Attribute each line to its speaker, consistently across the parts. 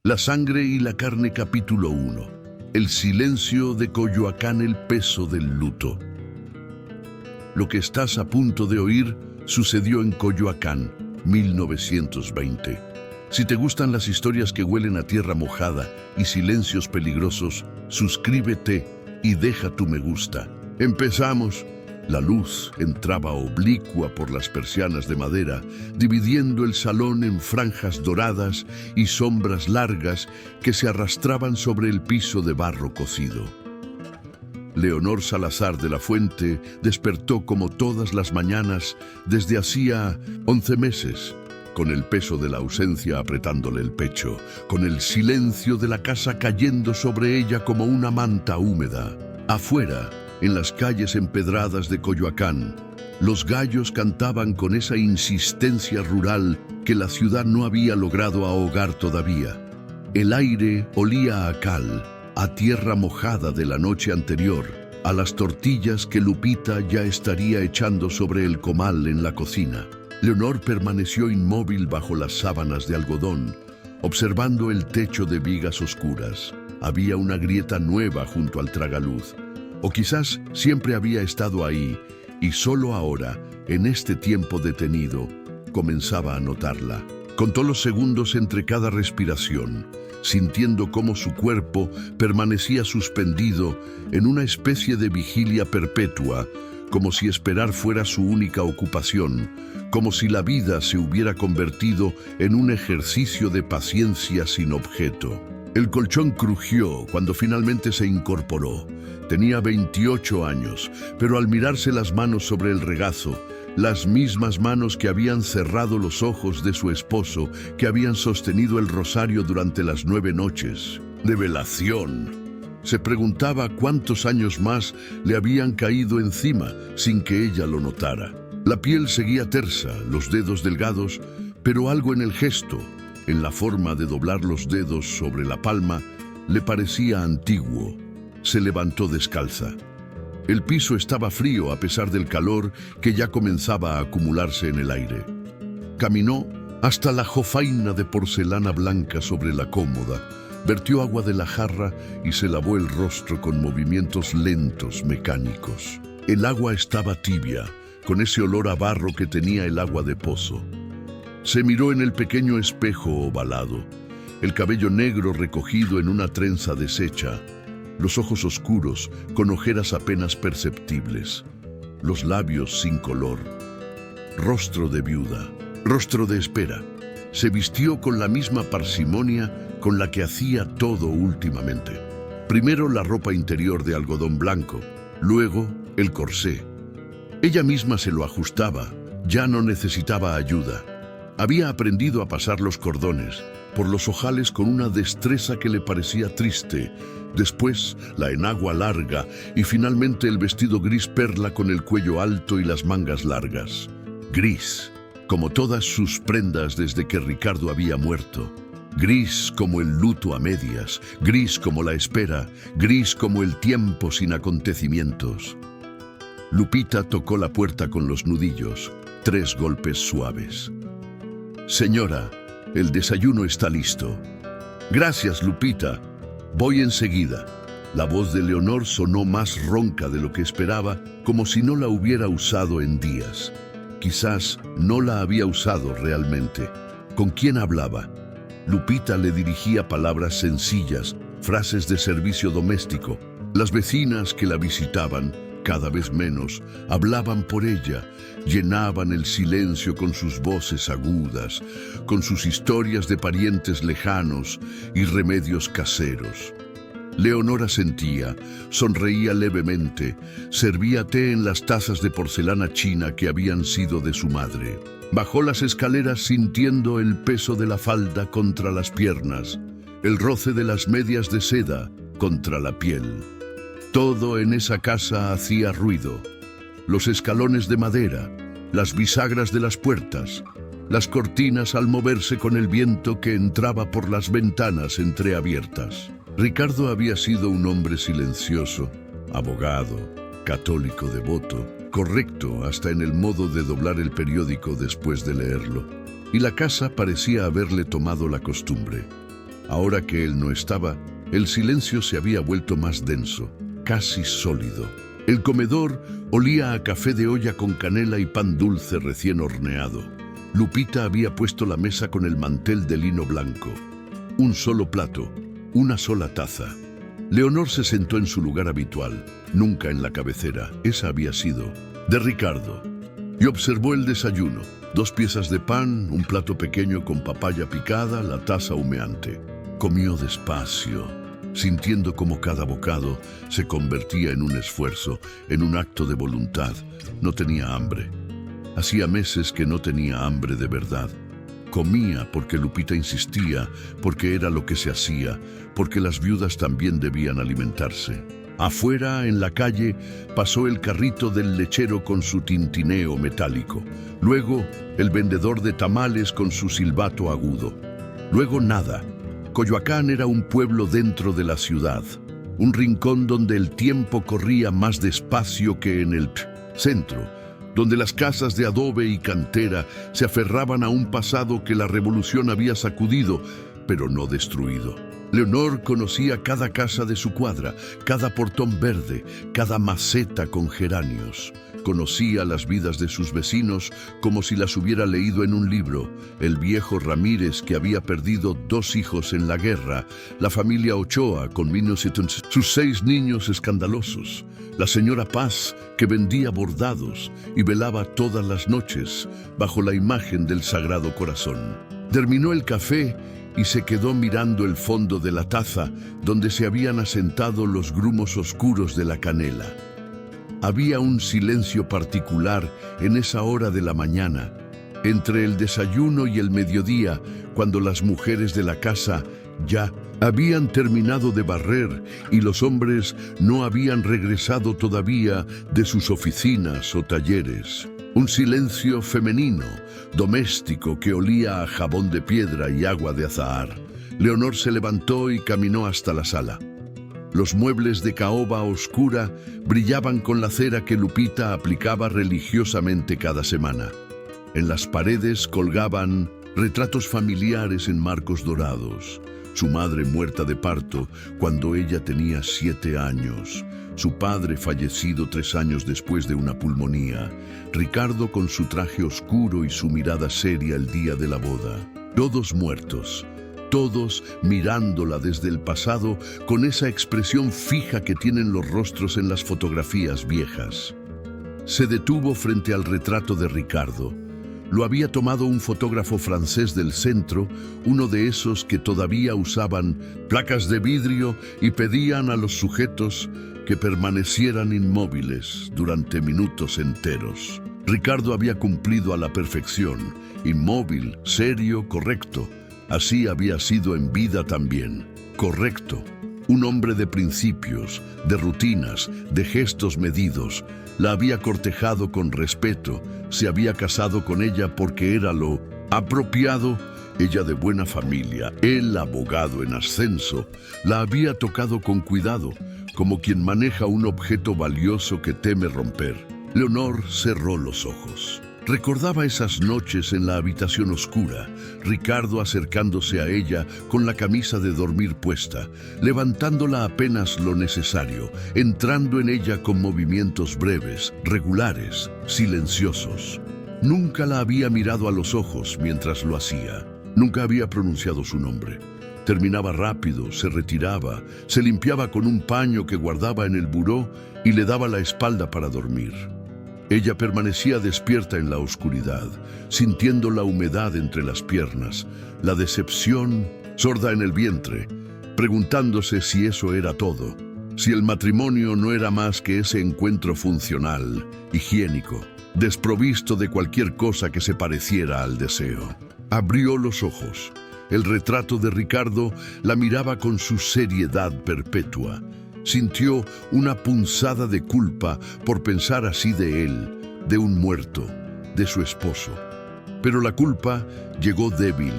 Speaker 1: La sangre y la carne, capítulo 1. El silencio de Coyoacán, el peso del luto. Lo que estás a punto de oír sucedió en Coyoacán, 1920. Si te gustan las historias que huelen a tierra mojada y silencios peligrosos, suscríbete y deja tu me gusta. ¡Empezamos! La luz entraba oblicua por las persianas de madera, dividiendo el salón en franjas doradas y sombras largas que se arrastraban sobre el piso de barro cocido. Leonor Salazar de la Fuente despertó como todas las mañanas desde hacía 11 meses, con el peso de la ausencia apretándole el pecho, con el silencio de la casa cayendo sobre ella como una manta húmeda. Afuera, en las calles empedradas de Coyoacán, los gallos cantaban con esa insistencia rural que la ciudad no había logrado ahogar todavía. El aire olía a cal, a tierra mojada de la noche anterior, a las tortillas que Lupita ya estaría echando sobre el comal en la cocina. Leonor permaneció inmóvil bajo las sábanas de algodón, observando el techo de vigas oscuras. Había una grieta nueva junto al tragaluz. O quizás siempre había estado ahí y solo ahora, en este tiempo detenido, comenzaba a notarla. Contó los segundos entre cada respiración, sintiendo cómo su cuerpo permanecía suspendido en una especie de vigilia perpetua, como si esperar fuera su única ocupación, como si la vida se hubiera convertido en un ejercicio de paciencia sin objeto. El colchón crujió cuando finalmente se incorporó. Tenía 28 años, pero al mirarse las manos sobre el regazo, las mismas manos que habían cerrado los ojos de su esposo, que habían sostenido el rosario durante las 9 noches de velación, se preguntaba cuántos años más le habían caído encima sin que ella lo notara. La piel seguía tersa, los dedos delgados, pero algo en el gesto, en la forma de doblar los dedos sobre la palma, le parecía antiguo. Se levantó descalza. El piso estaba frío a pesar del calor que ya comenzaba a acumularse en el aire. Caminó hasta la jofaina de porcelana blanca sobre la cómoda, vertió agua de la jarra y se lavó el rostro con movimientos lentos, mecánicos. El agua estaba tibia, con ese olor a barro que tenía el agua de pozo. Se miró en el pequeño espejo ovalado, el cabello negro recogido en una trenza deshecha, los ojos oscuros con ojeras apenas perceptibles, los labios sin color. Rostro de viuda, rostro de espera. Se vistió con la misma parsimonia con la que hacía todo últimamente. Primero la ropa interior de algodón blanco, luego el corsé. Ella misma se lo ajustaba, ya no necesitaba ayuda. Había aprendido a pasar los cordones por los ojales con una destreza que le parecía triste. Después, la enagua larga y finalmente el vestido gris perla con el cuello alto y las mangas largas. Gris, como todas sus prendas desde que Ricardo había muerto. Gris como el luto a medias, gris como la espera, gris como el tiempo sin acontecimientos. Lupita tocó la puerta con los nudillos, 3 golpes suaves. «Señora, el desayuno está listo». «Gracias, Lupita. Voy enseguida». La voz de Leonor sonó más ronca de lo que esperaba, como si no la hubiera usado en días. Quizás no la había usado realmente. ¿Con quién hablaba? Lupita le dirigía palabras sencillas, frases de servicio doméstico. Las vecinas que la visitaban, cada vez menos, hablaban por ella, llenaban el silencio con sus voces agudas, con sus historias de parientes lejanos y remedios caseros. Leonor asentía, sonreía levemente, servía té en las tazas de porcelana china que habían sido de su madre. Bajó las escaleras sintiendo el peso de la falda contra las piernas, el roce de las medias de seda contra la piel. Todo en esa casa hacía ruido. Los escalones de madera, las bisagras de las puertas, las cortinas al moverse con el viento que entraba por las ventanas entreabiertas. Ricardo había sido un hombre silencioso, abogado, católico devoto, correcto hasta en el modo de doblar el periódico después de leerlo. Y la casa parecía haberle tomado la costumbre. Ahora que él no estaba, el silencio se había vuelto más denso, casi sólido. El comedor olía a café de olla con canela y pan dulce recién horneado. Lupita había puesto la mesa con el mantel de lino blanco. Un solo plato, una sola taza. Leonor se sentó en su lugar habitual, nunca en la cabecera, esa había sido, de Ricardo, y observó el desayuno. 2 piezas de pan, un plato pequeño con papaya picada, la taza humeante. Comió despacio, sintiendo como cada bocado se convertía en un esfuerzo, en un acto de voluntad. No tenía hambre. Hacía meses que no tenía hambre de verdad. Comía porque Lupita insistía, porque era lo que se hacía, porque las viudas también debían alimentarse. Afuera, en la calle, pasó el carrito del lechero con su tintineo metálico. Luego, el vendedor de tamales con su silbato agudo. Luego nada. Coyoacán era un pueblo dentro de la ciudad, un rincón donde el tiempo corría más despacio que en el centro, donde las casas de adobe y cantera se aferraban a un pasado que la revolución había sacudido, pero no destruido. Leonor conocía cada casa de su cuadra, cada portón verde, cada maceta con geranios. Conocía las vidas de sus vecinos como si las hubiera leído en un libro. El viejo Ramírez, que había perdido 2 hijos en la guerra, la familia Ochoa con sus 6 niños escandalosos, la señora Paz, que vendía bordados y velaba todas las noches bajo la imagen del Sagrado Corazón. Terminó el café y se quedó mirando el fondo de la taza donde se habían asentado los grumos oscuros de la canela. Había un silencio particular en esa hora de la mañana, entre el desayuno y el mediodía, cuando las mujeres de la casa ya habían terminado de barrer y los hombres no habían regresado todavía de sus oficinas o talleres. Un silencio femenino, doméstico, que olía a jabón de piedra y agua de azahar. Leonor se levantó y caminó hasta la sala. Los muebles de caoba oscura brillaban con la cera que Lupita aplicaba religiosamente cada semana. En las paredes colgaban retratos familiares en marcos dorados. Su madre muerta de parto cuando ella tenía 7 años. Su padre fallecido 3 años después de una pulmonía. Ricardo con su traje oscuro y su mirada seria el día de la boda. Todos muertos. Todos mirándola desde el pasado con esa expresión fija que tienen los rostros en las fotografías viejas. Se detuvo frente al retrato de Ricardo. Lo había tomado un fotógrafo francés del centro, uno de esos que todavía usaban placas de vidrio y pedían a los sujetos que permanecieran inmóviles durante minutos enteros. Ricardo había cumplido a la perfección, inmóvil, serio, correcto. Así había sido en vida también, correcto. Un hombre de principios, de rutinas, de gestos medidos. La había cortejado con respeto, se había casado con ella porque era lo apropiado. Ella de buena familia, él abogado en ascenso, la había tocado con cuidado, como quien maneja un objeto valioso que teme romper. Leonor cerró los ojos. Recordaba esas noches en la habitación oscura, Ricardo acercándose a ella con la camisa de dormir puesta, levantándola apenas lo necesario, entrando en ella con movimientos breves, regulares, silenciosos. Nunca la había mirado a los ojos mientras lo hacía. Nunca había pronunciado su nombre. Terminaba rápido, se retiraba, se limpiaba con un paño que guardaba en el buró y le daba la espalda para dormir. Ella permanecía despierta en la oscuridad, sintiendo la humedad entre las piernas, la decepción sorda en el vientre, preguntándose si eso era todo, si el matrimonio no era más que ese encuentro funcional, higiénico, desprovisto de cualquier cosa que se pareciera al deseo. Abrió los ojos. El retrato de Ricardo la miraba con su seriedad perpetua. Sintió una punzada de culpa por pensar así de él, de un muerto, de su esposo. Pero la culpa llegó débil,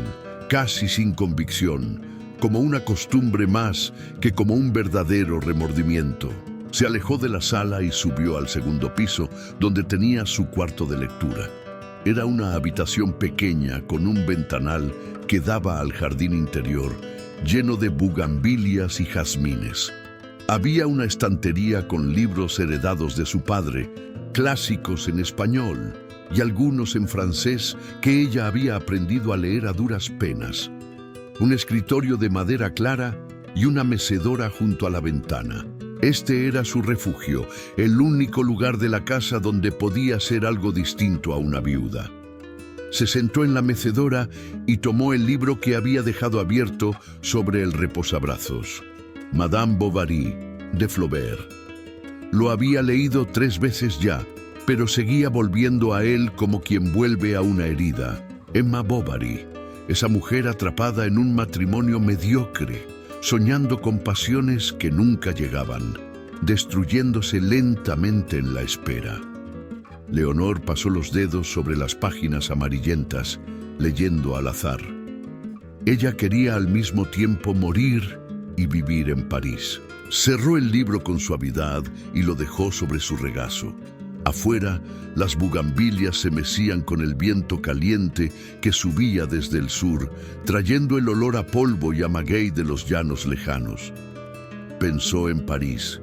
Speaker 1: casi sin convicción, como una costumbre más que como un verdadero remordimiento. Se alejó de la sala y subió al segundo piso, donde tenía su cuarto de lectura. Era una habitación pequeña con un ventanal que daba al jardín interior lleno de bugambilias y jazmines. Había una estantería con libros heredados de su padre, clásicos en español y algunos en francés que ella había aprendido a leer a duras penas. Un escritorio de madera clara y una mecedora junto a la ventana. Este era su refugio, el único lugar de la casa donde podía ser algo distinto a una viuda. Se sentó en la mecedora y tomó el libro que había dejado abierto sobre el reposabrazos. Madame Bovary, de Flaubert. Lo había leído 3 veces ya, pero seguía volviendo a él como quien vuelve a una herida. Emma Bovary, esa mujer atrapada en un matrimonio mediocre, soñando con pasiones que nunca llegaban, destruyéndose lentamente en la espera. Leonor pasó los dedos sobre las páginas amarillentas, leyendo al azar. Ella quería al mismo tiempo morir y vivir en París. Cerró el libro con suavidad y lo dejó sobre su regazo. Afuera, las bugambilias se mecían con el viento caliente que subía desde el sur, trayendo el olor a polvo y a maguey de los llanos lejanos. Pensó en París,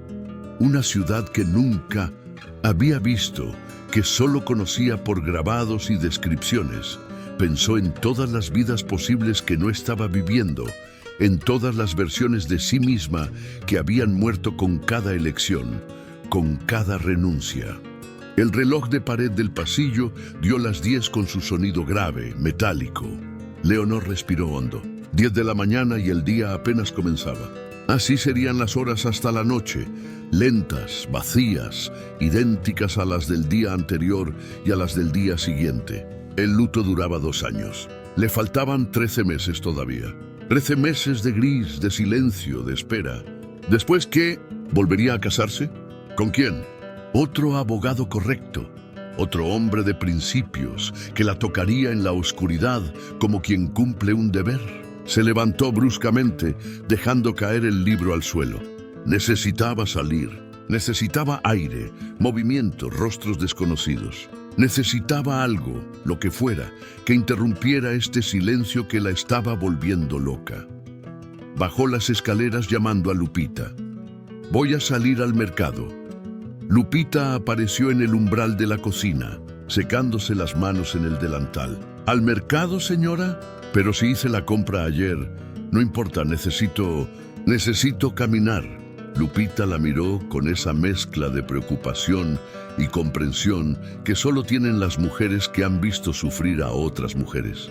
Speaker 1: una ciudad que nunca había visto, que solo conocía por grabados y descripciones. Pensó en todas las vidas posibles que no estaba viviendo, en todas las versiones de sí misma que habían muerto con cada elección, con cada renuncia. El reloj de pared del pasillo dio las 10 con su sonido grave, metálico. Leonor respiró hondo. 10 de la mañana y el día apenas comenzaba. Así serían las horas hasta la noche, lentas, vacías, idénticas a las del día anterior y a las del día siguiente. El luto duraba 2 años. Le faltaban 13 meses todavía. 13 meses de gris, de silencio, de espera. ¿Después qué? ¿Volvería a casarse? ¿Con quién? Otro abogado correcto, otro hombre de principios que la tocaría en la oscuridad como quien cumple un deber. Se levantó bruscamente, dejando caer el libro al suelo. Necesitaba salir, necesitaba aire, movimiento, rostros desconocidos. Necesitaba algo, lo que fuera, que interrumpiera este silencio que la estaba volviendo loca. Bajó las escaleras llamando a Lupita. «Voy a salir al mercado». Lupita apareció en el umbral de la cocina, secándose las manos en el delantal. «¿Al mercado, señora? Pero si hice la compra ayer. No importa, necesito caminar». Lupita la miró con esa mezcla de preocupación y comprensión que solo tienen las mujeres que han visto sufrir a otras mujeres.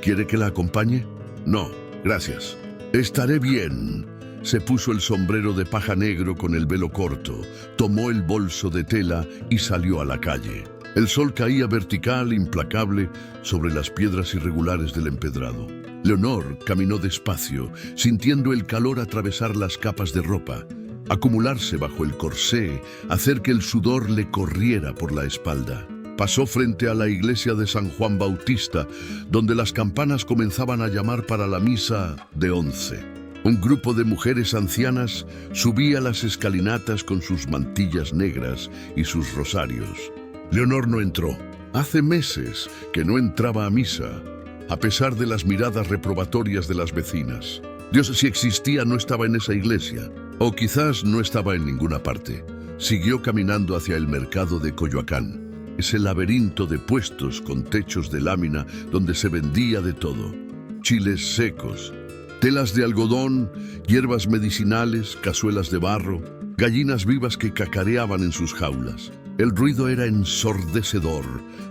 Speaker 1: «¿Quiere que la acompañe?» «No, gracias». «Estaré bien». Se puso el sombrero de paja negro con el velo corto, tomó el bolso de tela y salió a la calle. El sol caía vertical, implacable, sobre las piedras irregulares del empedrado. Leonor caminó despacio, sintiendo el calor atravesar las capas de ropa, acumularse bajo el corsé, hacer que el sudor le corriera por la espalda. Pasó frente a la iglesia de San Juan Bautista, donde las campanas comenzaban a llamar para la misa de 11. Un grupo de mujeres ancianas subía las escalinatas con sus mantillas negras y sus rosarios. Leonor no entró. Hace meses que no entraba a misa, a pesar de las miradas reprobatorias de las vecinas. Dios, si existía, no estaba en esa iglesia, o quizás no estaba en ninguna parte. Siguió caminando hacia el mercado de Coyoacán, ese laberinto de puestos con techos de lámina donde se vendía de todo. Chiles secos, telas de algodón, hierbas medicinales, cazuelas de barro, gallinas vivas que cacareaban en sus jaulas. El ruido era ensordecedor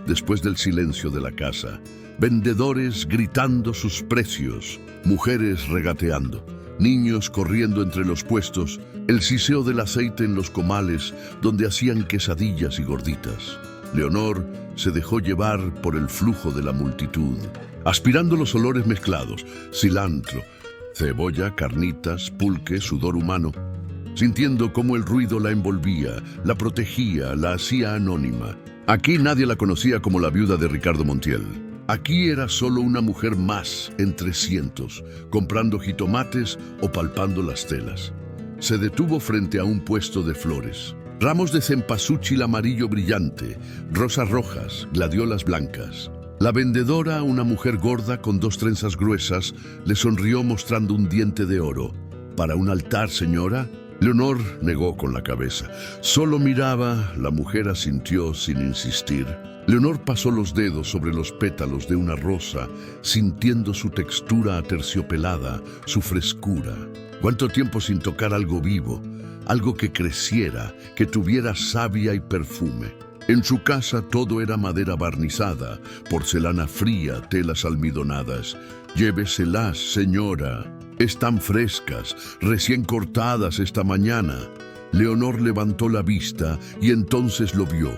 Speaker 1: después del silencio de la casa. Vendedores gritando sus precios, mujeres regateando, niños corriendo entre los puestos, el siseo del aceite en los comales donde hacían quesadillas y gorditas. Leonor se dejó llevar por el flujo de la multitud, aspirando los olores mezclados, cilantro, cebolla, carnitas, pulque, sudor humano, sintiendo cómo el ruido la envolvía, la protegía, la hacía anónima. Aquí nadie la conocía como la viuda de Ricardo Montiel. Aquí era solo una mujer más entre cientos, comprando jitomates o palpando las telas. Se detuvo frente a un puesto de flores. Ramos de cempasúchil amarillo brillante, rosas rojas, gladiolas blancas. La vendedora, una mujer gorda con 2 trenzas gruesas, le sonrió mostrando un diente de oro. «¿Para un altar, señora?». Leonor negó con la cabeza. Solo miraba, la mujer asintió sin insistir. Leonor pasó los dedos sobre los pétalos de una rosa, sintiendo su textura aterciopelada, su frescura. ¿Cuánto tiempo sin tocar algo vivo? Algo que creciera, que tuviera savia y perfume. En su casa todo era madera barnizada, porcelana fría, telas almidonadas. «Lléveselas, señora. Están frescas, recién cortadas esta mañana». Leonor levantó la vista y entonces lo vio.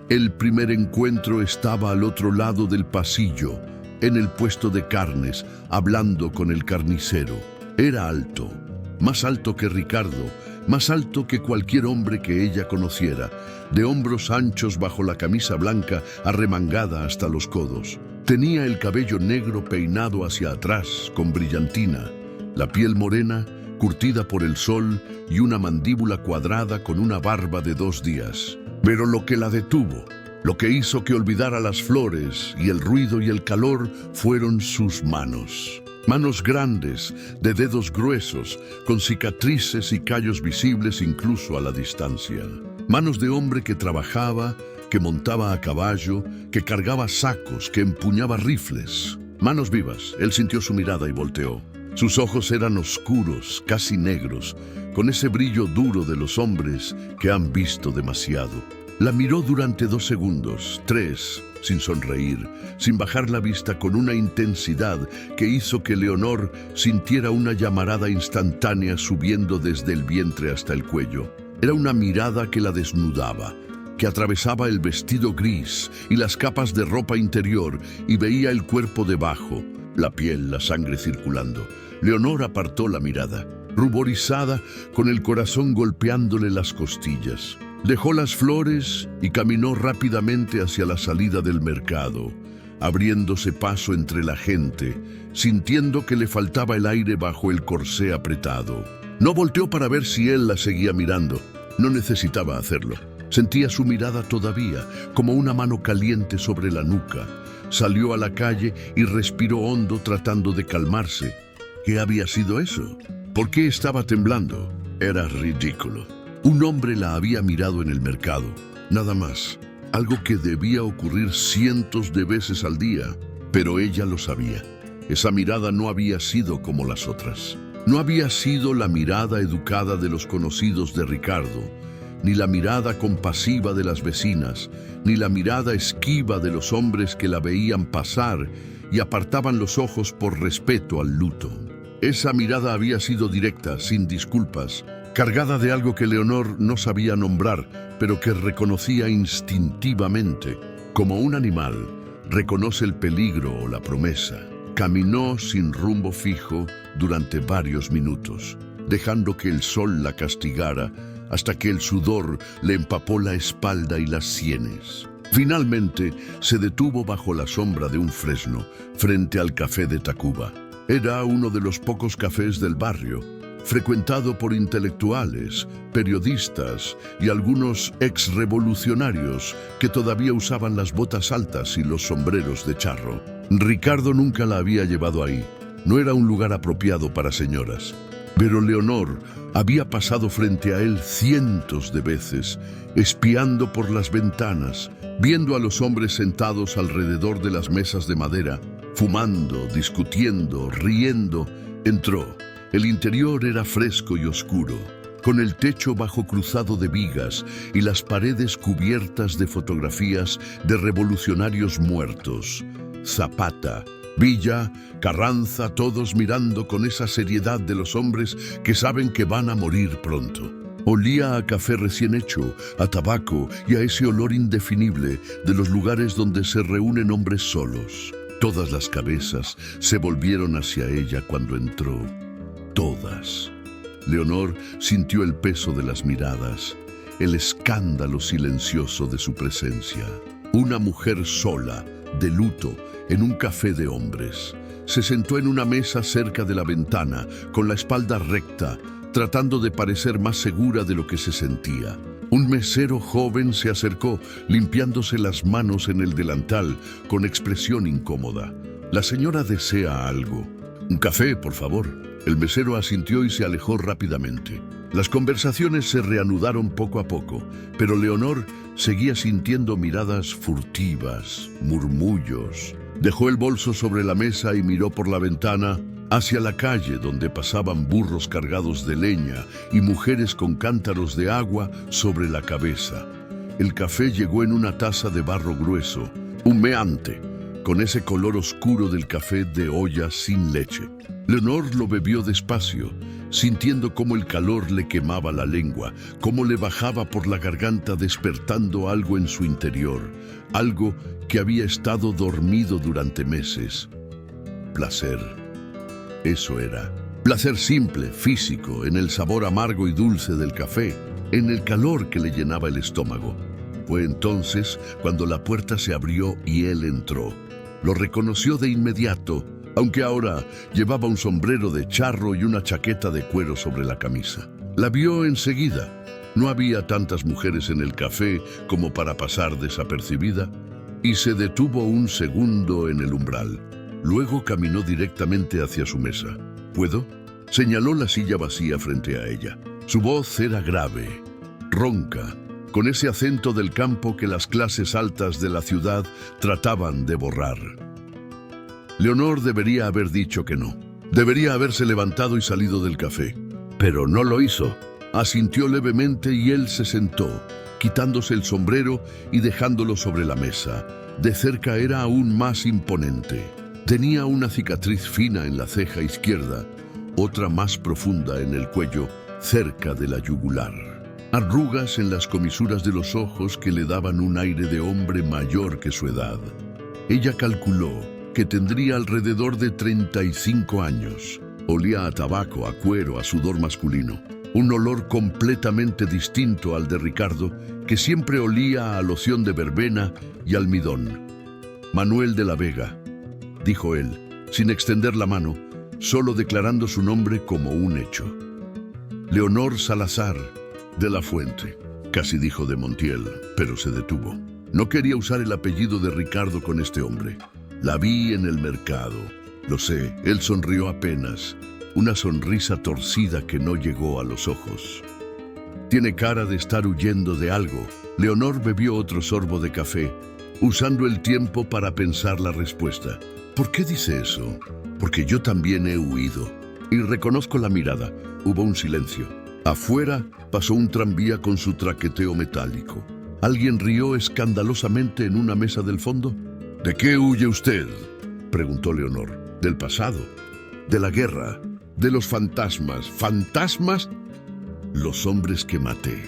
Speaker 1: El primer encuentro estaba al otro lado del pasillo, en el puesto de carnes, hablando con el carnicero. Era alto, más alto que Ricardo, más alto que cualquier hombre que ella conociera, de hombros anchos bajo la camisa blanca arremangada hasta los codos. Tenía el cabello negro peinado hacia atrás, con brillantina, la piel morena, curtida por el sol y una mandíbula cuadrada con una barba de 2 días. Pero lo que la detuvo, lo que hizo que olvidara las flores y el ruido y el calor, fueron sus manos. Manos grandes, de dedos gruesos, con cicatrices y callos visibles incluso a la distancia. Manos de hombre que trabajaba, que montaba a caballo, que cargaba sacos, que empuñaba rifles. Manos vivas. Él sintió su mirada y volteó. Sus ojos eran oscuros, casi negros, con ese brillo duro de los hombres que han visto demasiado. La miró durante 2 segundos, 3, sin sonreír, sin bajar la vista, con una intensidad que hizo que Leonor sintiera una llamarada instantánea subiendo desde el vientre hasta el cuello. Era una mirada que la desnudaba, que atravesaba el vestido gris y las capas de ropa interior y veía el cuerpo debajo, la piel, la sangre circulando. Leonor apartó la mirada, ruborizada, con el corazón golpeándole las costillas. Dejó las flores y caminó rápidamente hacia la salida del mercado, abriéndose paso entre la gente, sintiendo que le faltaba el aire bajo el corsé apretado. No volteó para ver si él la seguía mirando. No necesitaba hacerlo. Sentía su mirada todavía, como una mano caliente sobre la nuca. Salió a la calle y respiró hondo, tratando de calmarse. ¿Qué había sido eso? ¿Por qué estaba temblando? Era ridículo. Un hombre la había mirado en el mercado, nada más. Algo que debía ocurrir cientos de veces al día, pero ella lo sabía. Esa mirada no había sido como las otras. No había sido la mirada educada de los conocidos de Ricardo, ni la mirada compasiva de las vecinas, ni la mirada esquiva de los hombres que la veían pasar y apartaban los ojos por respeto al luto. Esa mirada había sido directa, sin disculpas, cargada de algo que Leonor no sabía nombrar, pero que reconocía instintivamente. Como un animal reconoce el peligro o la promesa. Caminó sin rumbo fijo durante varios minutos, dejando que el sol la castigara hasta que el sudor le empapó la espalda y las sienes. Finalmente se detuvo bajo la sombra de un fresno, frente al café de Tacuba. Era uno de los pocos cafés del barrio, frecuentado por intelectuales, periodistas y algunos exrevolucionarios que todavía usaban las botas altas y los sombreros de charro. Ricardo nunca la había llevado ahí. No era un lugar apropiado para señoras. Pero Leonor había pasado frente a él cientos de veces, espiando por las ventanas, viendo a los hombres sentados alrededor de las mesas de madera, fumando, discutiendo, riendo. Entró. El interior era fresco y oscuro, con el techo bajo cruzado de vigas y las paredes cubiertas de fotografías de revolucionarios muertos. Zapata, Villa, Carranza, todos mirando con esa seriedad de los hombres que saben que van a morir pronto. Olía a café recién hecho, a tabaco y a ese olor indefinible de los lugares donde se reúnen hombres solos. Todas las cabezas se volvieron hacia ella cuando entró. Todas. Leonor sintió el peso de las miradas, el escándalo silencioso de su presencia. Una mujer sola, de luto, en un café de hombres. Se sentó en una mesa cerca de la ventana, con la espalda recta, tratando de parecer más segura de lo que se sentía. Un mesero joven se acercó, limpiándose las manos en el delantal, con expresión incómoda. La señora desea algo. Un café, por favor. El mesero asintió y se alejó rápidamente. Las conversaciones se reanudaron poco a poco, pero Leonor seguía sintiendo miradas furtivas, murmullos. Dejó el bolso sobre la mesa y miró por la ventana hacia la calle donde pasaban burros cargados de leña y mujeres con cántaros de agua sobre la cabeza. El café llegó en una taza de barro grueso, humeante, con ese color oscuro del café de olla sin leche. Leonor lo bebió despacio, sintiendo cómo el calor le quemaba la lengua, cómo le bajaba por la garganta despertando algo en su interior, algo que había estado dormido durante meses. Placer. Eso era. Placer simple, físico, en el sabor amargo y dulce del café, en el calor que le llenaba el estómago. Fue entonces cuando la puerta se abrió y él entró. Lo reconoció de inmediato, aunque ahora llevaba un sombrero de charro y una chaqueta de cuero sobre la camisa. La vio enseguida. No había tantas mujeres en el café como para pasar desapercibida, y se detuvo un segundo en el umbral. Luego caminó directamente hacia su mesa. ¿Puedo? Señaló la silla vacía frente a ella. Su voz era grave, ronca, con ese acento del campo que las clases altas de la ciudad trataban de borrar. Leonor debería haber dicho que no. Debería haberse levantado y salido del café. Pero no lo hizo. Asintió levemente y él se sentó, quitándose el sombrero y dejándolo sobre la mesa. De cerca era aún más imponente. Tenía una cicatriz fina en la ceja izquierda, otra más profunda en el cuello, cerca de la yugular. Arrugas en las comisuras de los ojos que le daban un aire de hombre mayor que su edad. Ella calculó que tendría alrededor de 35 años. Olía a tabaco, a cuero, a sudor masculino. Un olor completamente distinto al de Ricardo, que siempre olía a loción de verbena y almidón. Manuel de la Vega, dijo él, sin extender la mano, solo declarando su nombre como un hecho. Leonor Salazar de la Fuente, casi dijo de Montiel, pero se detuvo. No quería usar el apellido de Ricardo con este hombre. La vi en el mercado. Lo sé, él sonrió apenas, una sonrisa torcida que no llegó a los ojos. Tiene cara de estar huyendo de algo. Leonor bebió otro sorbo de café, usando el tiempo para pensar la respuesta. ¿Por qué dice eso? Porque yo también he huido. Y reconozco la mirada. Hubo un silencio. Afuera pasó un tranvía con su traqueteo metálico. ¿Alguien rió escandalosamente en una mesa del fondo? ¿De qué huye usted?, preguntó Leonor. Del pasado, de la guerra, de los fantasmas. ¿Fantasmas? Los hombres que maté,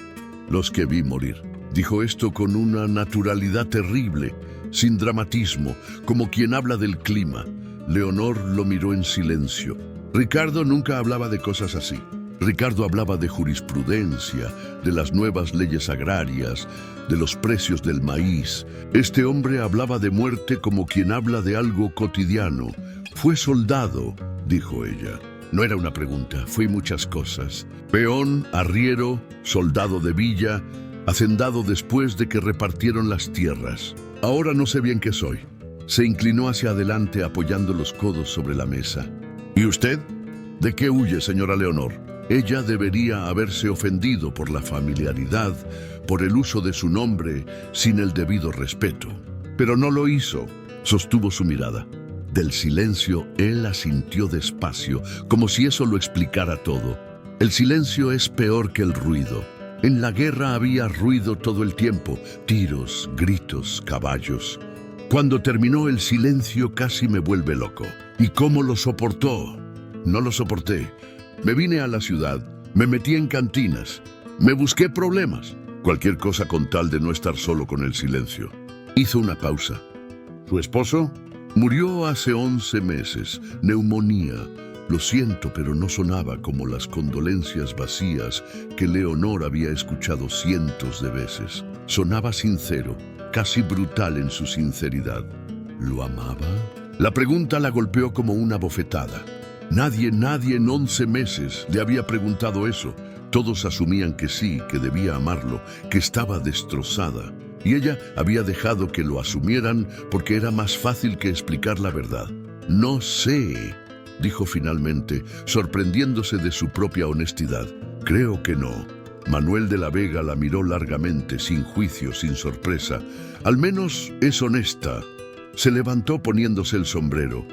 Speaker 1: los que vi morir. Dijo esto con una naturalidad terrible, sin dramatismo, como quien habla del clima. Leonor lo miró en silencio. Ricardo nunca hablaba de cosas así. Ricardo hablaba de jurisprudencia, de las nuevas leyes agrarias, de los precios del maíz. Este hombre hablaba de muerte como quien habla de algo cotidiano. Fue soldado, dijo ella. No era una pregunta, fui muchas cosas. Peón, arriero, soldado de villa, hacendado después de que repartieron las tierras. Ahora no sé bien qué soy. Se inclinó hacia adelante apoyando los codos sobre la mesa. ¿Y usted? ¿De qué huye, señora Leonor? Ella debería haberse ofendido por la familiaridad, por el uso de su nombre sin el debido respeto. Pero no lo hizo. Sostuvo su mirada. Del silencio, él asintió despacio, como si eso lo explicara todo. El silencio es peor que el ruido. En la guerra había ruido todo el tiempo, tiros, gritos, caballos. Cuando terminó el silencio casi me vuelve loco. ¿Y cómo lo soportó? No lo soporté. Me vine a la ciudad, me metí en cantinas, me busqué problemas. Cualquier cosa con tal de no estar solo con el silencio. Hizo una pausa. ¿Su esposo? Murió hace 11 meses, neumonía. Lo siento, pero no sonaba como las condolencias vacías que Leonor había escuchado cientos de veces. Sonaba sincero, casi brutal en su sinceridad. ¿Lo amaba? La pregunta la golpeó como una bofetada. Nadie en 11 meses le había preguntado eso. Todos asumían que sí, que debía amarlo, que estaba destrozada. Y ella había dejado que lo asumieran porque era más fácil que explicar la verdad. No sé, dijo finalmente, sorprendiéndose de su propia honestidad. Creo que no. Manuel de la Vega la miró largamente, sin juicio, sin sorpresa. Al menos es honesta. Se levantó poniéndose el sombrero.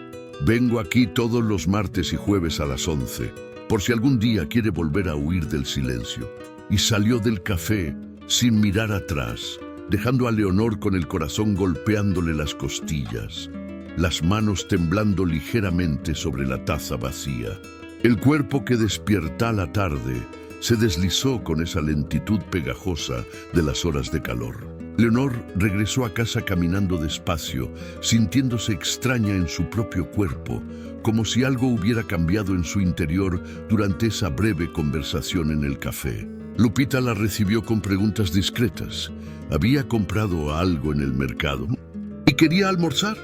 Speaker 1: Vengo aquí todos los martes y jueves a las 11, por si algún día quiere volver a huir del silencio. Y salió del café sin mirar atrás, dejando a Leonor con el corazón golpeándole las costillas, las manos temblando ligeramente sobre la taza vacía. El cuerpo que despierta la tarde se deslizó con esa lentitud pegajosa de las horas de calor. Leonor regresó a casa caminando despacio, sintiéndose extraña en su propio cuerpo, como si algo hubiera cambiado en su interior durante esa breve conversación en el café. Lupita la recibió con preguntas discretas. ¿Había comprado algo en el mercado? ¿Y quería almorzar?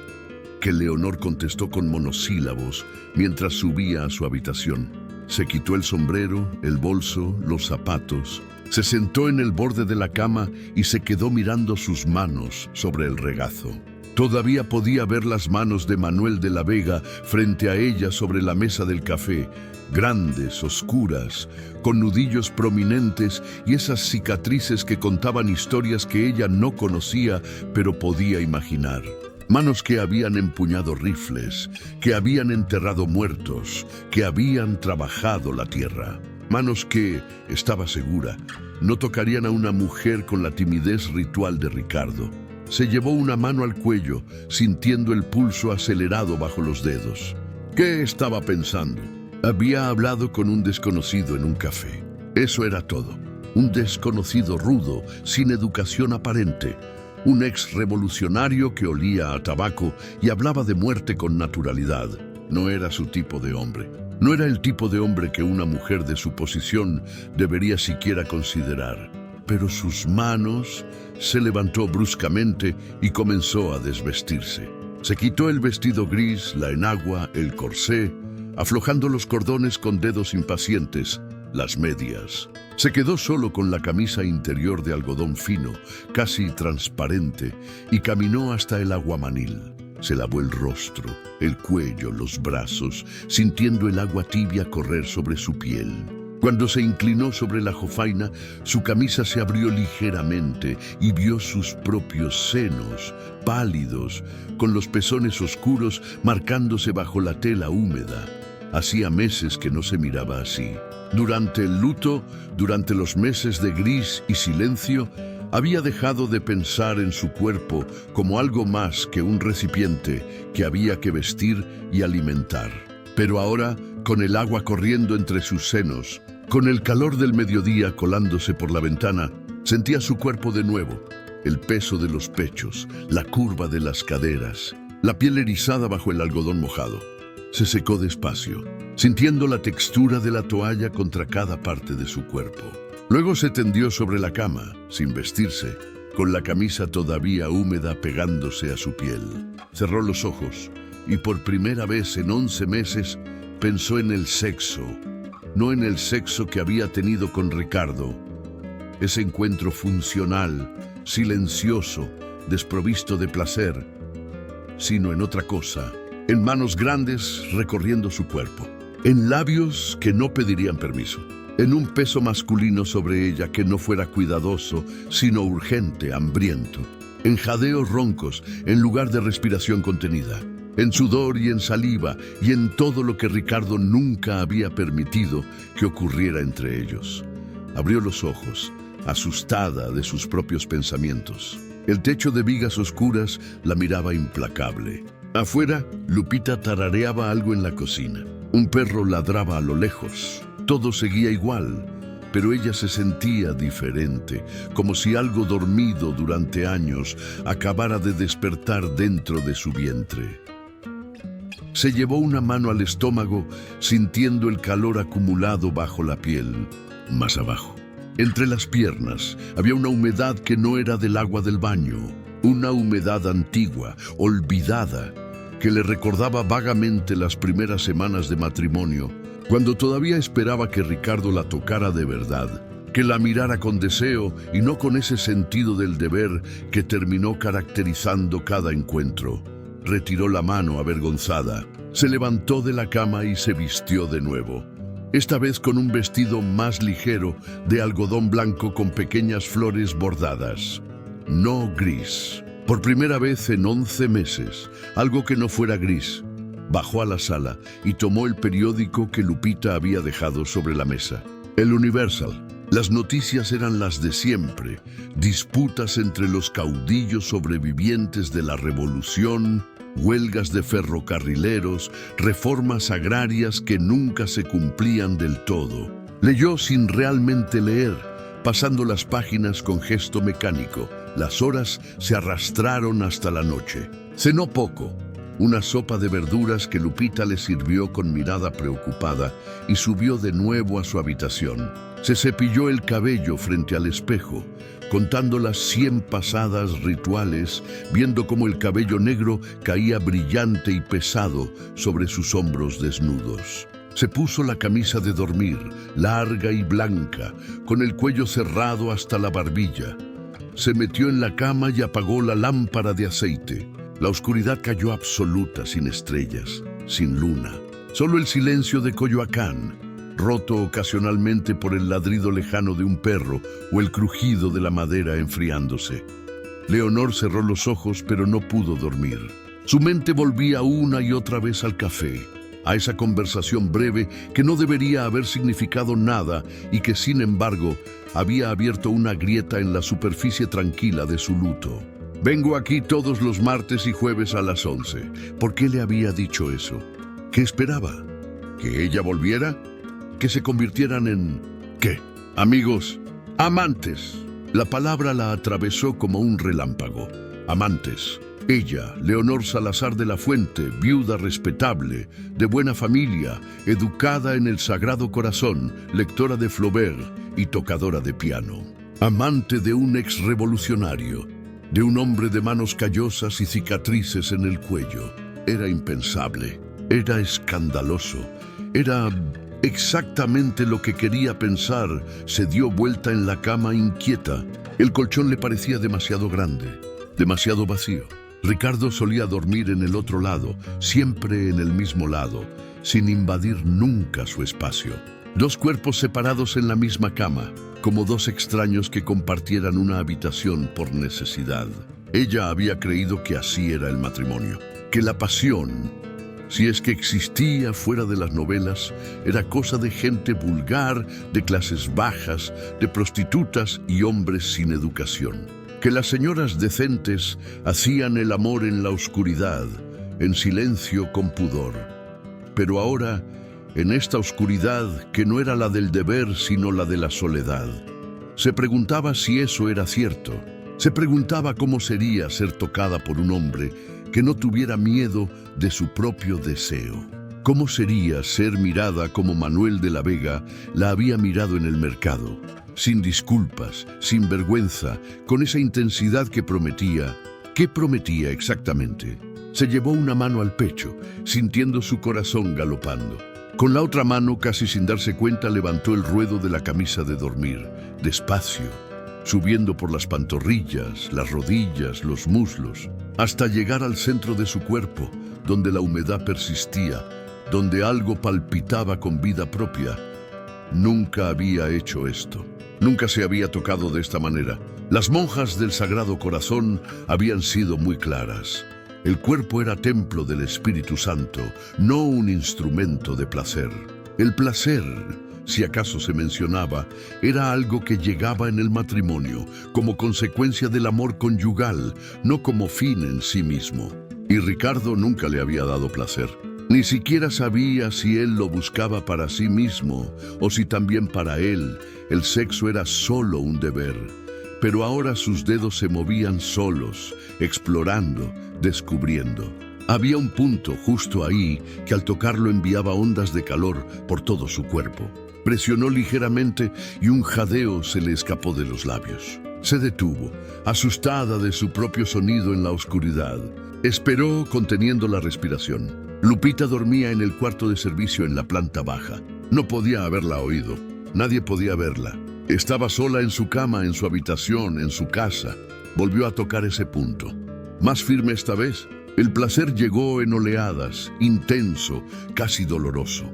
Speaker 1: Que Leonor contestó con monosílabos mientras subía a su habitación. Se quitó el sombrero, el bolso, los zapatos. Se sentó en el borde de la cama y se quedó mirando sus manos sobre el regazo. Todavía podía ver las manos de Manuel de la Vega frente a ella sobre la mesa del café, grandes, oscuras, con nudillos prominentes y esas cicatrices que contaban historias que ella no conocía, pero podía imaginar. Manos que habían empuñado rifles, que habían enterrado muertos, que habían trabajado la tierra. Manos que, estaba segura, no tocarían a una mujer con la timidez ritual de Ricardo. Se llevó una mano al cuello, sintiendo el pulso acelerado bajo los dedos. ¿Qué estaba pensando? Había hablado con un desconocido en un café. Eso era todo. Un desconocido rudo, sin educación aparente. Un ex-revolucionario que olía a tabaco y hablaba de muerte con naturalidad. No era su tipo de hombre. No era el tipo de hombre que una mujer de su posición debería siquiera considerar. Pero sus manos se levantó bruscamente y comenzó a desvestirse. Se quitó el vestido gris, la enagua, el corsé, aflojando los cordones con dedos impacientes, las medias. Se quedó solo con la camisa interior de algodón fino, casi transparente, y caminó hasta el aguamanil. Se lavó el rostro, el cuello, los brazos, sintiendo el agua tibia correr sobre su piel. Cuando se inclinó sobre la jofaina, su camisa se abrió ligeramente y vio sus propios senos, pálidos, con los pezones oscuros marcándose bajo la tela húmeda. Hacía meses que no se miraba así. Durante el luto, durante los meses de gris y silencio, había dejado de pensar en su cuerpo como algo más que un recipiente que había que vestir y alimentar. Pero ahora, con el agua corriendo entre sus senos, con el calor del mediodía colándose por la ventana, sentía su cuerpo de nuevo, el peso de los pechos, la curva de las caderas, la piel erizada bajo el algodón mojado. Se secó despacio, sintiendo la textura de la toalla contra cada parte de su cuerpo. Luego se tendió sobre la cama, sin vestirse, con la camisa todavía húmeda pegándose a su piel. Cerró los ojos y por primera vez en 11 meses pensó en el sexo, no en el sexo que había tenido con Ricardo. Ese encuentro funcional, silencioso, desprovisto de placer, sino en otra cosa, en manos grandes recorriendo su cuerpo, en labios que no pedirían permiso, en un peso masculino sobre ella que no fuera cuidadoso, sino urgente, hambriento, en jadeos roncos en lugar de respiración contenida, en sudor y en saliva y en todo lo que Ricardo nunca había permitido que ocurriera entre ellos. Abrió los ojos, asustada de sus propios pensamientos. El techo de vigas oscuras la miraba implacable. Afuera, Lupita tarareaba algo en la cocina. Un perro ladraba a lo lejos. Todo seguía igual, pero ella se sentía diferente, como si algo dormido durante años acabara de despertar dentro de su vientre. Se llevó una mano al estómago, sintiendo el calor acumulado bajo la piel. Más abajo, entre las piernas, había una humedad que no era del agua del baño, una humedad antigua, olvidada, que le recordaba vagamente las primeras semanas de matrimonio, Cuando todavía esperaba que Ricardo la tocara de verdad, que la mirara con deseo y no con ese sentido del deber que terminó caracterizando cada encuentro, retiró la mano avergonzada, se levantó de la cama y se vistió de nuevo. Esta vez con un vestido más ligero de algodón blanco con pequeñas flores bordadas. No gris. Por primera vez en 11 meses, algo que no fuera gris. Bajó a la sala y tomó el periódico que Lupita había dejado sobre la mesa. El Universal. Las noticias eran las de siempre. Disputas entre los caudillos sobrevivientes de la revolución, huelgas de ferrocarrileros, reformas agrarias que nunca se cumplían del todo. Leyó sin realmente leer, pasando las páginas con gesto mecánico. Las horas se arrastraron hasta la noche. Cenó poco, una sopa de verduras que Lupita le sirvió con mirada preocupada y subió de nuevo a su habitación. Se cepilló el cabello frente al espejo, contando las 100 pasadas rituales, viendo cómo el cabello negro caía brillante y pesado sobre sus hombros desnudos. Se puso la camisa de dormir, larga y blanca, con el cuello cerrado hasta la barbilla. Se metió en la cama y apagó la lámpara de aceite. La oscuridad cayó absoluta, sin estrellas, sin luna. Solo el silencio de Coyoacán, roto ocasionalmente por el ladrido lejano de un perro o el crujido de la madera enfriándose. Leonor cerró los ojos, pero no pudo dormir. Su mente volvía una y otra vez al café, a esa conversación breve que no debería haber significado nada y que, sin embargo, había abierto una grieta en la superficie tranquila de su luto. Vengo aquí todos los martes y jueves a las 11. ¿Por qué le había dicho eso? ¿Qué esperaba? ¿Que ella volviera? ¿Que se convirtieran en... ¿qué? Amigos, amantes. La palabra la atravesó como un relámpago. Amantes. Ella, Leonor Salazar de la Fuente, viuda respetable, de buena familia, educada en el Sagrado Corazón, lectora de Flaubert y tocadora de piano. Amante de un exrevolucionario, de un hombre de manos callosas y cicatrices en el cuello. Era impensable, era escandaloso, era exactamente lo que quería pensar. Se dio vuelta en la cama inquieta. El colchón le parecía demasiado grande, demasiado vacío. Ricardo solía dormir en el otro lado, siempre en el mismo lado, sin invadir nunca su espacio. Dos cuerpos separados en la misma cama, como dos extraños que compartieran una habitación por necesidad. Ella había creído que así era el matrimonio, que la pasión, si es que existía fuera de las novelas, era cosa de gente vulgar, de clases bajas, de prostitutas y hombres sin educación. Que las señoras decentes hacían el amor en la oscuridad, en silencio con pudor. Pero ahora, en esta oscuridad que no era la del deber sino la de la soledad, se preguntaba si eso era cierto. Se preguntaba cómo sería ser tocada por un hombre que no tuviera miedo de su propio deseo. ¿Cómo sería ser mirada como Manuel de la Vega la había mirado en el mercado? Sin disculpas, sin vergüenza, con esa intensidad que prometía. ¿Qué prometía exactamente? Se llevó una mano al pecho, sintiendo su corazón galopando. Con la otra mano, casi sin darse cuenta, levantó el ruedo de la camisa de dormir, despacio, subiendo por las pantorrillas, las rodillas, los muslos, hasta llegar al centro de su cuerpo, donde la humedad persistía, donde algo palpitaba con vida propia. Nunca había hecho esto. Nunca se había tocado de esta manera. Las monjas del Sagrado Corazón habían sido muy claras. El cuerpo era templo del Espíritu Santo, no un instrumento de placer. El placer, si acaso se mencionaba, era algo que llegaba en el matrimonio, como consecuencia del amor conyugal, no como fin en sí mismo. Y Ricardo nunca le había dado placer. Ni siquiera sabía si él lo buscaba para sí mismo o si también para él el sexo era solo un deber. Pero ahora sus dedos se movían solos, explorando, descubriendo. Había un punto justo ahí que al tocarlo enviaba ondas de calor por todo su cuerpo. Presionó ligeramente y un jadeo se le escapó de los labios. Se detuvo, asustada de su propio sonido en la oscuridad. Esperó conteniendo la respiración. Lupita dormía en el cuarto de servicio en la planta baja. No podía haberla oído. Nadie podía verla. Estaba sola en su cama, en su habitación, en su casa. Volvió a tocar ese punto. Más firme esta vez. El placer llegó en oleadas, intenso, casi doloroso.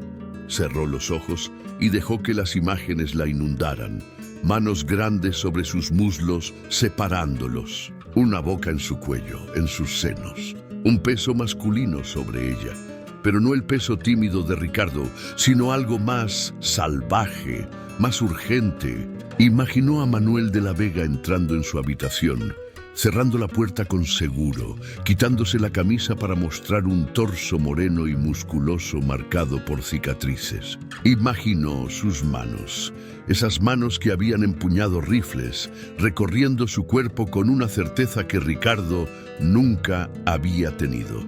Speaker 1: Cerró los ojos y dejó que las imágenes la inundaran. Manos grandes sobre sus muslos, separándolos. Una boca en su cuello, en sus senos. Un peso masculino sobre ella. Pero no el peso tímido de Ricardo, sino algo más salvaje, más urgente. Imaginó a Manuel de la Vega entrando en su habitación, cerrando la puerta con seguro, quitándose la camisa para mostrar un torso moreno y musculoso marcado por cicatrices. Imaginó sus manos, esas manos que habían empuñado rifles, recorriendo su cuerpo con una certeza que Ricardo nunca había tenido.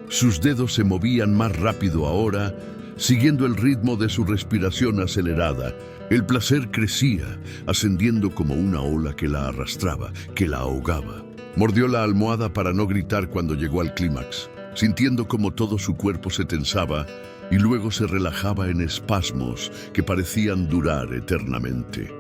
Speaker 1: Sus dedos se movían más rápido ahora, siguiendo el ritmo de su respiración acelerada. El placer crecía, ascendiendo como una ola que la arrastraba, que la ahogaba. Mordió la almohada para no gritar cuando llegó al clímax, sintiendo como todo su cuerpo se tensaba y luego se relajaba en espasmos que parecían durar eternamente.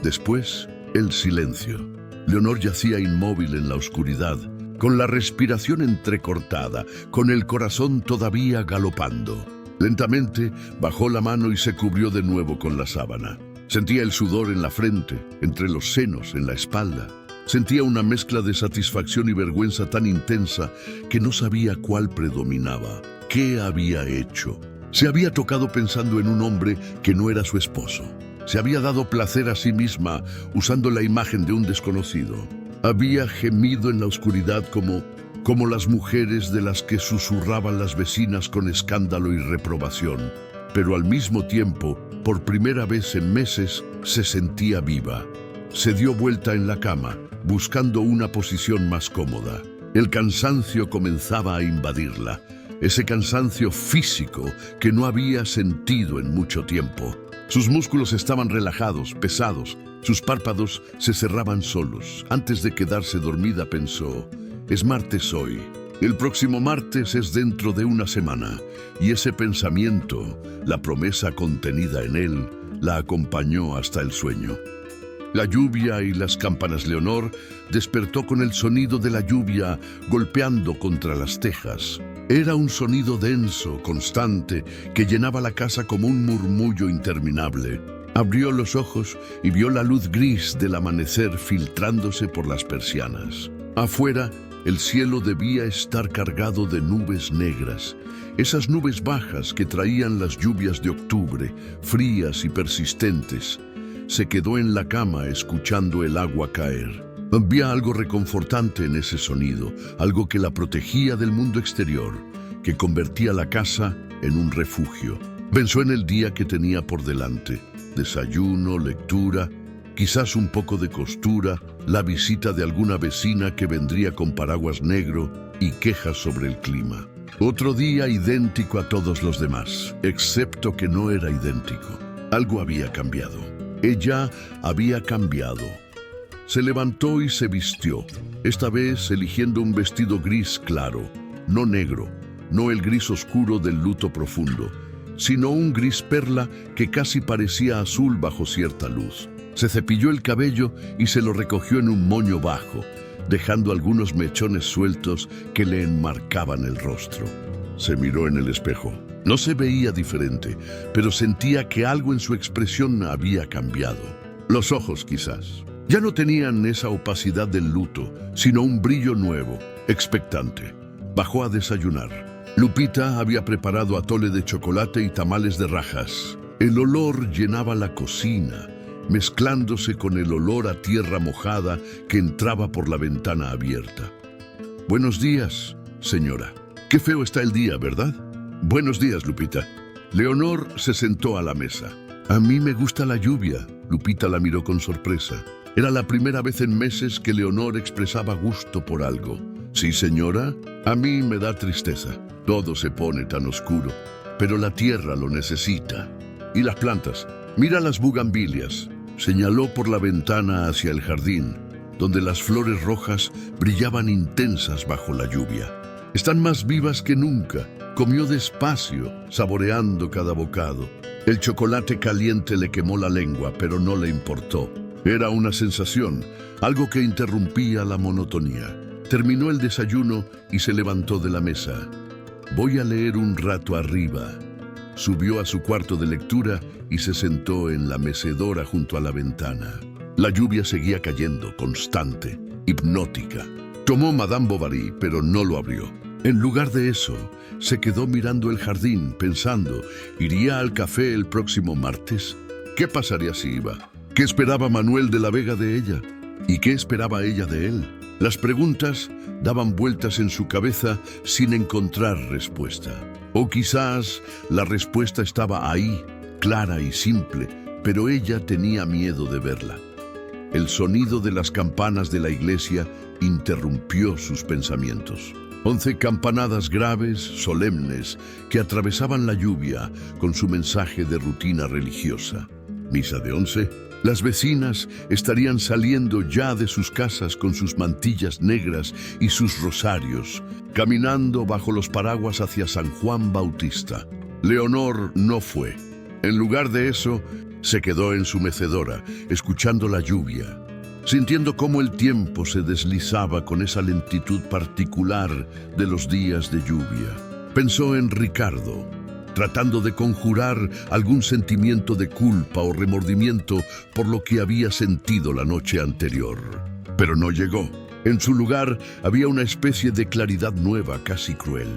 Speaker 1: Después, el silencio. Leonor yacía inmóvil en la oscuridad, con la respiración entrecortada, con el corazón todavía galopando. Lentamente bajó la mano y se cubrió de nuevo con la sábana. Sentía el sudor en la frente, entre los senos, en la espalda. Sentía una mezcla de satisfacción y vergüenza tan intensa que no sabía cuál predominaba. ¿Qué había hecho? Se había tocado pensando en un hombre que no era su esposo. Se había dado placer a sí misma usando la imagen de un desconocido. Había gemido en la oscuridad como las mujeres de las que susurraban las vecinas con escándalo y reprobación, pero al mismo tiempo, por primera vez en meses, se sentía viva. Se dio vuelta en la cama, buscando una posición más cómoda. El cansancio comenzaba a invadirla, ese cansancio físico que no había sentido en mucho tiempo. Sus músculos estaban relajados, pesados, sus párpados se cerraban solos. Antes de quedarse dormida pensó: es martes hoy. El próximo martes es dentro de una semana. Y ese pensamiento, la promesa contenida en él, la acompañó hasta el sueño. La lluvia y las campanas. Leonor despertó con el sonido de la lluvia golpeando contra las tejas. Era un sonido denso, constante, que llenaba la casa como un murmullo interminable. Abrió los ojos y vio la luz gris del amanecer filtrándose por las persianas. Afuera, el cielo debía estar cargado de nubes negras, esas nubes bajas que traían las lluvias de octubre, frías y persistentes. Se quedó en la cama escuchando el agua caer. Había algo reconfortante en ese sonido, algo que la protegía del mundo exterior, que convertía la casa en un refugio. Pensó en el día que tenía por delante: desayuno, lectura, quizás un poco de costura, la visita de alguna vecina que vendría con paraguas negro y quejas sobre el clima. Otro día idéntico a todos los demás, excepto que no era idéntico. Algo había cambiado. Ella había cambiado. Se levantó y se vistió, esta vez eligiendo un vestido gris claro, no negro, no el gris oscuro del luto profundo, sino un gris perla que casi parecía azul bajo cierta luz. Se cepilló el cabello y se lo recogió en un moño bajo, dejando algunos mechones sueltos que le enmarcaban el rostro. Se miró en el espejo. No se veía diferente, pero sentía que algo en su expresión había cambiado. Los ojos, quizás. Ya no tenían esa opacidad del luto, sino un brillo nuevo, expectante. Bajó a desayunar. Lupita había preparado atole de chocolate y tamales de rajas. El olor llenaba la cocina, mezclándose con el olor a tierra mojada que entraba por la ventana abierta. «Buenos días, señora. Qué feo está el día, ¿verdad?» «Buenos días, Lupita». Leonor se sentó a la mesa. «A mí me gusta la lluvia». Lupita la miró con sorpresa. Era la primera vez en meses que Leonor expresaba gusto por algo. «Sí, señora, a mí me da tristeza. Todo se pone tan oscuro, pero la tierra lo necesita. Y las plantas, mira las bugambilias». Señaló por la ventana hacia el jardín, donde las flores rojas brillaban intensas bajo la lluvia. «Están más vivas que nunca». Comió despacio, saboreando cada bocado. El chocolate caliente le quemó la lengua, pero no le importó. Era una sensación, algo que interrumpía la monotonía. Terminó el desayuno y se levantó de la mesa. Voy a leer un rato arriba. Subió a su cuarto de lectura y se sentó en la mecedora junto a la ventana. La lluvia seguía cayendo, constante, hipnótica. Tomó Madame Bovary, pero no lo abrió. En lugar de eso, se quedó mirando el jardín, pensando, ¿iría al café el próximo martes? ¿Qué pasaría si iba? ¿Qué esperaba Manuel de la Vega de ella? ¿Y qué esperaba ella de él? Las preguntas daban vueltas en su cabeza sin encontrar respuesta. O quizás la respuesta estaba ahí, clara y simple, pero ella tenía miedo de verla. El sonido de las campanas de la iglesia interrumpió sus pensamientos. 11 campanadas graves, solemnes, que atravesaban la lluvia con su mensaje de rutina religiosa. Misa de 11. Las vecinas estarían saliendo ya de sus casas con sus mantillas negras y sus rosarios, caminando bajo los paraguas hacia San Juan Bautista. Leonor no fue. En lugar de eso, se quedó en su mecedora, escuchando la lluvia, sintiendo cómo el tiempo se deslizaba con esa lentitud particular de los días de lluvia. Pensó en Ricardo, tratando de conjurar algún sentimiento de culpa o remordimiento por lo que había sentido la noche anterior. Pero no llegó. En su lugar había una especie de claridad nueva, casi cruel.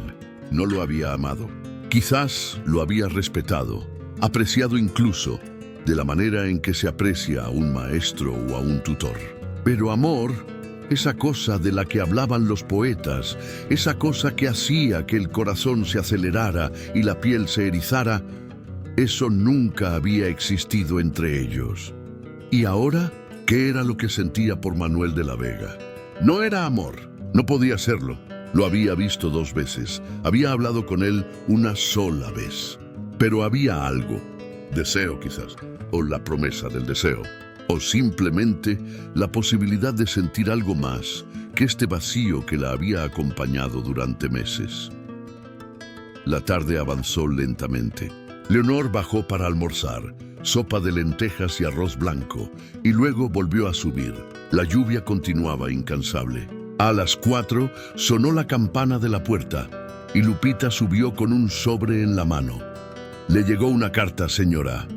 Speaker 1: No lo había amado. Quizás lo había respetado, apreciado incluso, de la manera en que se aprecia a un maestro o a un tutor. Pero amor, esa cosa de la que hablaban los poetas, esa cosa que hacía que el corazón se acelerara y la piel se erizara, eso nunca había existido entre ellos. ¿Y ahora qué era lo que sentía por Manuel de la Vega? No era amor, no podía serlo. Lo había visto 2 veces, había hablado con él una sola vez. Pero había algo, deseo quizás, o la promesa del deseo, o simplemente la posibilidad de sentir algo más que este vacío que la había acompañado durante meses. La tarde avanzó lentamente. Leonor bajó para almorzar, sopa de lentejas y arroz blanco, y luego volvió a subir. La lluvia continuaba incansable. A las 4 sonó la campana de la puerta, y Lupita subió con un sobre en la mano. Le llegó una carta, señora.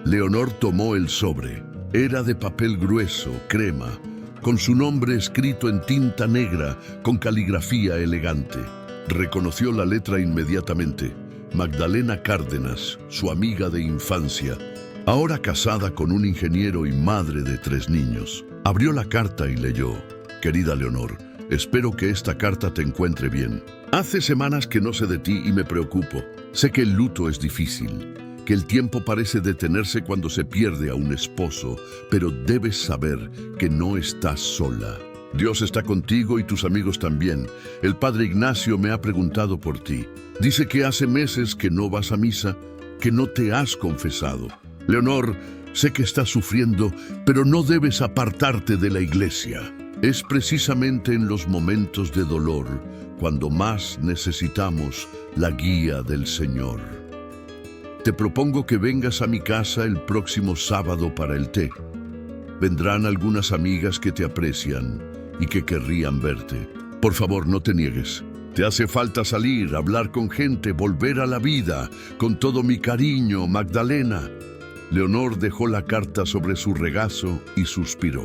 Speaker 1: Leonor tomó el sobre. Era de papel grueso, crema, con su nombre escrito en tinta negra, con caligrafía elegante. Reconoció la letra inmediatamente. Magdalena Cárdenas, su amiga de infancia, ahora casada con un ingeniero y madre de 3 niños. Abrió la carta y leyó: Querida Leonor, espero que esta carta te encuentre bien. Hace semanas que no sé de ti y me preocupo. Sé que el luto es difícil, que el tiempo parece detenerse cuando se pierde a un esposo, pero debes saber que no estás sola. Dios está contigo y tus amigos también. El padre Ignacio me ha preguntado por ti. Dice que hace meses que no vas a misa, que no te has confesado. Leonor, sé que estás sufriendo, pero no debes apartarte de la iglesia. Es precisamente en los momentos de dolor cuando más necesitamos la guía del Señor. Te propongo que vengas a mi casa el próximo sábado para el té. Vendrán algunas amigas que te aprecian y que querrían verte. Por favor, no te niegues. Te hace falta salir, hablar con gente, volver a la vida. Con todo mi cariño, Magdalena. Leonor dejó la carta sobre su regazo y suspiró.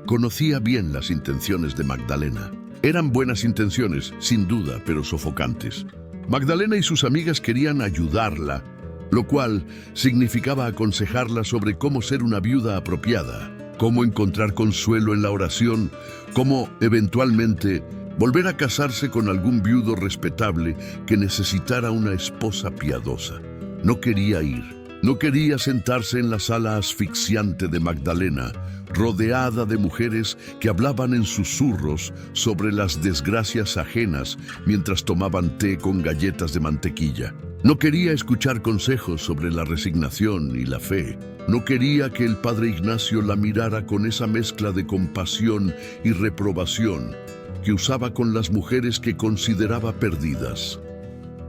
Speaker 1: Conocía bien las intenciones de Magdalena. Eran buenas intenciones, sin duda, pero sofocantes. Magdalena y sus amigas querían ayudarla, lo cual significaba aconsejarla sobre cómo ser una viuda apropiada, cómo encontrar consuelo en la oración, cómo, eventualmente, volver a casarse con algún viudo respetable que necesitara una esposa piadosa. No quería ir. No quería sentarse en la sala asfixiante de Magdalena, rodeada de mujeres que hablaban en susurros sobre las desgracias ajenas mientras tomaban té con galletas de mantequilla. No quería escuchar consejos sobre la resignación y la fe. No quería que el padre Ignacio la mirara con esa mezcla de compasión y reprobación que usaba con las mujeres que consideraba perdidas.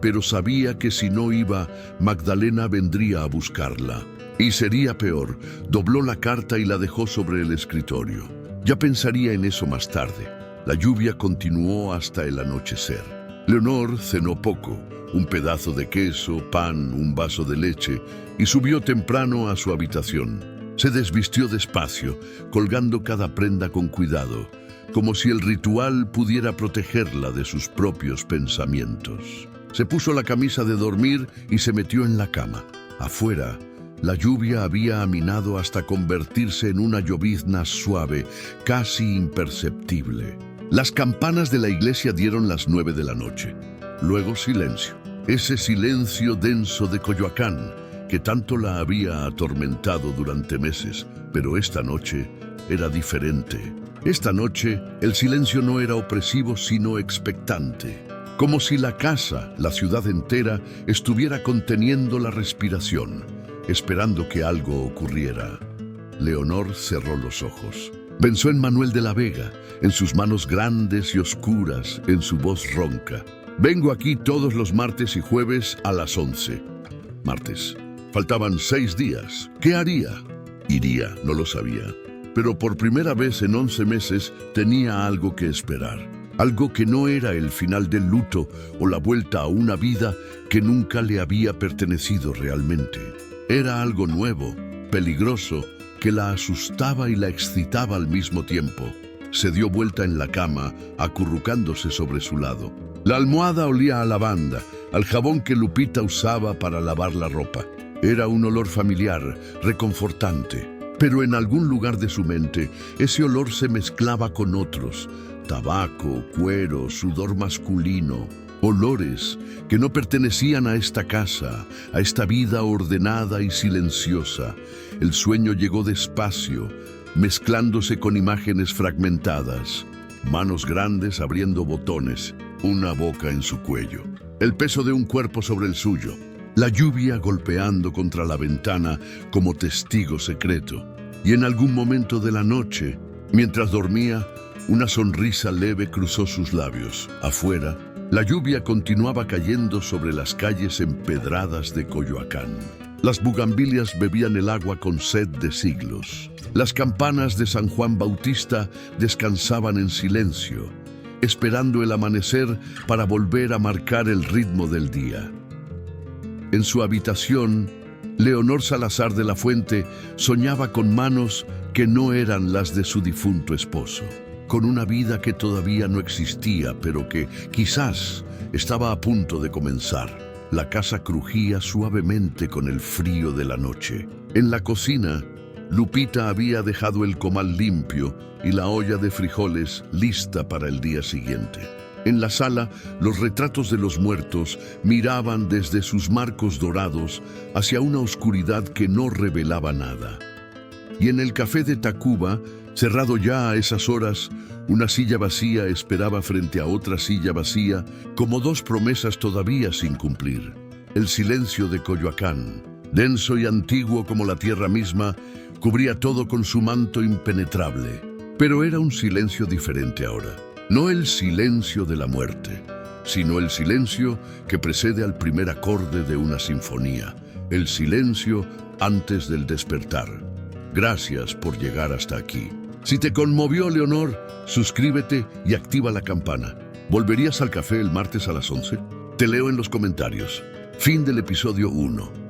Speaker 1: pero sabía que si no iba, Magdalena vendría a buscarla. Y sería peor. Dobló la carta y la dejó sobre el escritorio. Ya pensaría en eso más tarde. La lluvia continuó hasta el anochecer. Leonor cenó poco, un pedazo de queso, pan, un vaso de leche, y subió temprano a su habitación. Se desvistió despacio, colgando cada prenda con cuidado, como si el ritual pudiera protegerla de sus propios pensamientos. Se puso la camisa de dormir y se metió en la cama. Afuera, la lluvia había aminado hasta convertirse en una llovizna suave, casi imperceptible. Las campanas de la iglesia dieron las 9 de la noche. Luego silencio. Ese silencio denso de Coyoacán, que tanto la había atormentado durante meses, pero esta noche era diferente. Esta noche el silencio no era opresivo, sino expectante. Como si la casa, la ciudad entera, estuviera conteniendo la respiración, esperando que algo ocurriera. Leonor cerró los ojos. Pensó en Manuel de la Vega, en sus manos grandes y oscuras, en su voz ronca. Vengo aquí todos los martes y jueves a las 11. Martes. Faltaban 6 días. ¿Qué haría? Iría, no lo sabía. Pero por primera vez en 11 meses tenía algo que esperar. Algo que no era el final del luto o la vuelta a una vida que nunca le había pertenecido realmente. Era algo nuevo, peligroso, que la asustaba y la excitaba al mismo tiempo. Se dio vuelta en la cama, acurrucándose sobre su lado. La almohada olía a lavanda, al jabón que Lupita usaba para lavar la ropa. Era un olor familiar, reconfortante. Pero en algún lugar de su mente, ese olor se mezclaba con otros. Tabaco, cuero, sudor masculino. Olores que no pertenecían a esta casa, a esta vida ordenada y silenciosa. El sueño llegó despacio, mezclándose con imágenes fragmentadas. Manos grandes abriendo botones, una boca en su cuello. El peso de un cuerpo sobre el suyo. La lluvia golpeando contra la ventana como testigo secreto. Y en algún momento de la noche, mientras dormía, una sonrisa leve cruzó sus labios. Afuera, la lluvia continuaba cayendo sobre las calles empedradas de Coyoacán. Las bugambilias bebían el agua con sed de siglos. Las campanas de San Juan Bautista descansaban en silencio, esperando el amanecer para volver a marcar el ritmo del día. En su habitación, Leonor Salazar de la Fuente soñaba con manos que no eran las de su difunto esposo, con una vida que todavía no existía, pero que quizás estaba a punto de comenzar. La casa crujía suavemente con el frío de la noche. En la cocina, Lupita había dejado el comal limpio y la olla de frijoles lista para el día siguiente. En la sala, los retratos de los muertos miraban desde sus marcos dorados hacia una oscuridad que no revelaba nada. Y en el café de Tacuba, cerrado ya a esas horas, una silla vacía esperaba frente a otra silla vacía, como dos promesas todavía sin cumplir. El silencio de Coyoacán, denso y antiguo como la tierra misma, cubría todo con su manto impenetrable. Pero era un silencio diferente ahora. No el silencio de la muerte, sino el silencio que precede al primer acorde de una sinfonía. El silencio antes del despertar. Gracias por llegar hasta aquí. Si te conmovió, Leonor, suscríbete y activa la campana. ¿Volverías al café el martes a las 11? Te leo en los comentarios. Fin del episodio 1.